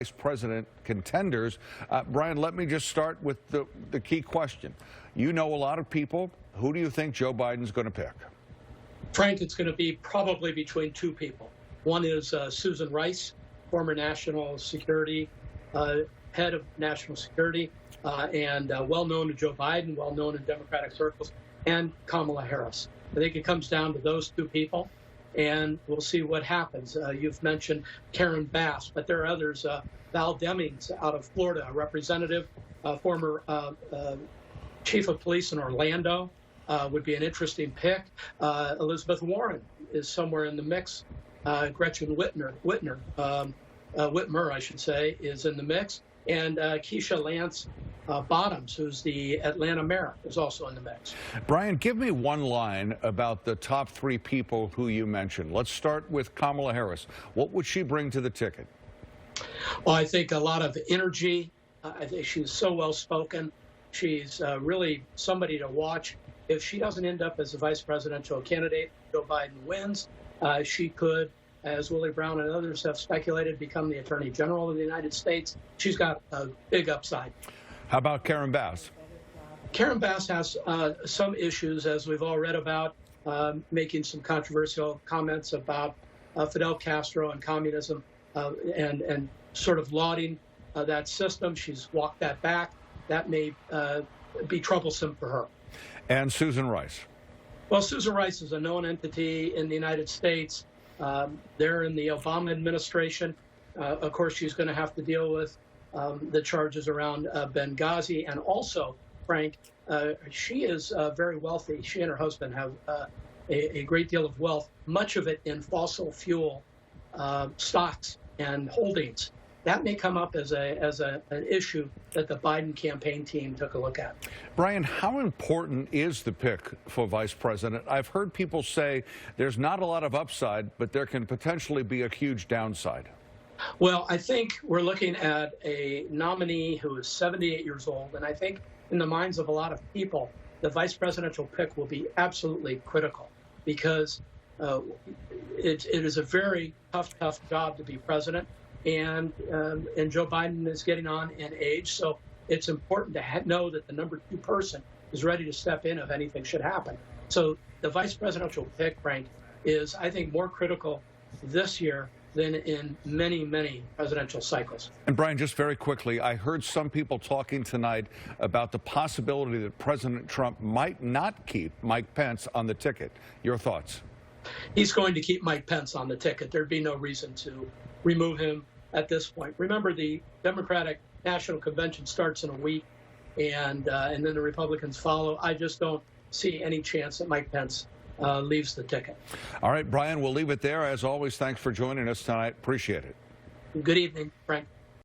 Vice President contenders. Brian, let me just start with the key question. You know a lot of people. Who do you think Joe Biden's going to pick? Frank, it's going to be probably between two people. One is Susan Rice, former national security, head of national security, and well-known to Joe Biden, well-known in Democratic circles, and Kamala Harris. I think it comes down to those two people, and we'll see what happens. You've mentioned Karen Bass, but there are others. Val Demings out of Florida, a representative, former chief of police in Orlando, would be an interesting pick. Elizabeth Warren is somewhere in the mix. Gretchen Whitmer, I should say, is in the mix. And Keisha Lance Bottoms, who's the Atlanta mayor, is also in the mix. Brian, give me one line about the top three people who you mentioned. Let's start with Kamala Harris. What would she bring to the ticket? Well, I think a lot of energy. I think she's so well-spoken. She's really somebody to watch. If she doesn't end up as a vice presidential candidate, Joe Biden wins, she could, as Willie Brown and others have speculated, become the Attorney General of the United States. She's got a big upside. How about Karen Bass? Karen Bass has some issues, as we've all read about, making some controversial comments about Fidel Castro and communism and sort of lauding that system. She's walked that back. That may be troublesome for her. And Susan Rice. Well, Susan Rice is a known entity in the United States. They're in the Obama administration. Of course, she's going to have to deal with the charges around Benghazi. And also, Frank, she is very wealthy. She and her husband have a great deal of wealth, much of it in fossil fuel stocks and holdings. That may come up as an issue that the Biden campaign team took a look at. Brian, how important is the pick for vice president? I've heard people say there's not a lot of upside, but there can potentially be a huge downside. Well, I think we're looking at a nominee who is 78 years old, and I think in the minds of a lot of people, the vice presidential pick will be absolutely critical because it is a very tough job to be president. And Joe Biden is getting on in age, so it's important to know that the number two person is ready to step in if anything should happen. So the vice presidential pick, Frank, is, I think, more critical this year than in many presidential cycles. And Brian, just very quickly, I heard some people talking tonight about the possibility that President Trump might not keep Mike Pence on the ticket. Your thoughts? He's going to keep Mike Pence on the ticket. There'd be no reason to remove him at this point. Remember, the Democratic National Convention starts in a week, and then the Republicans follow. I just don't see any chance that Mike Pence leaves the ticket. All right, Brian, we'll leave it there. As always, thanks for joining us tonight. Appreciate it. Good evening, Frank.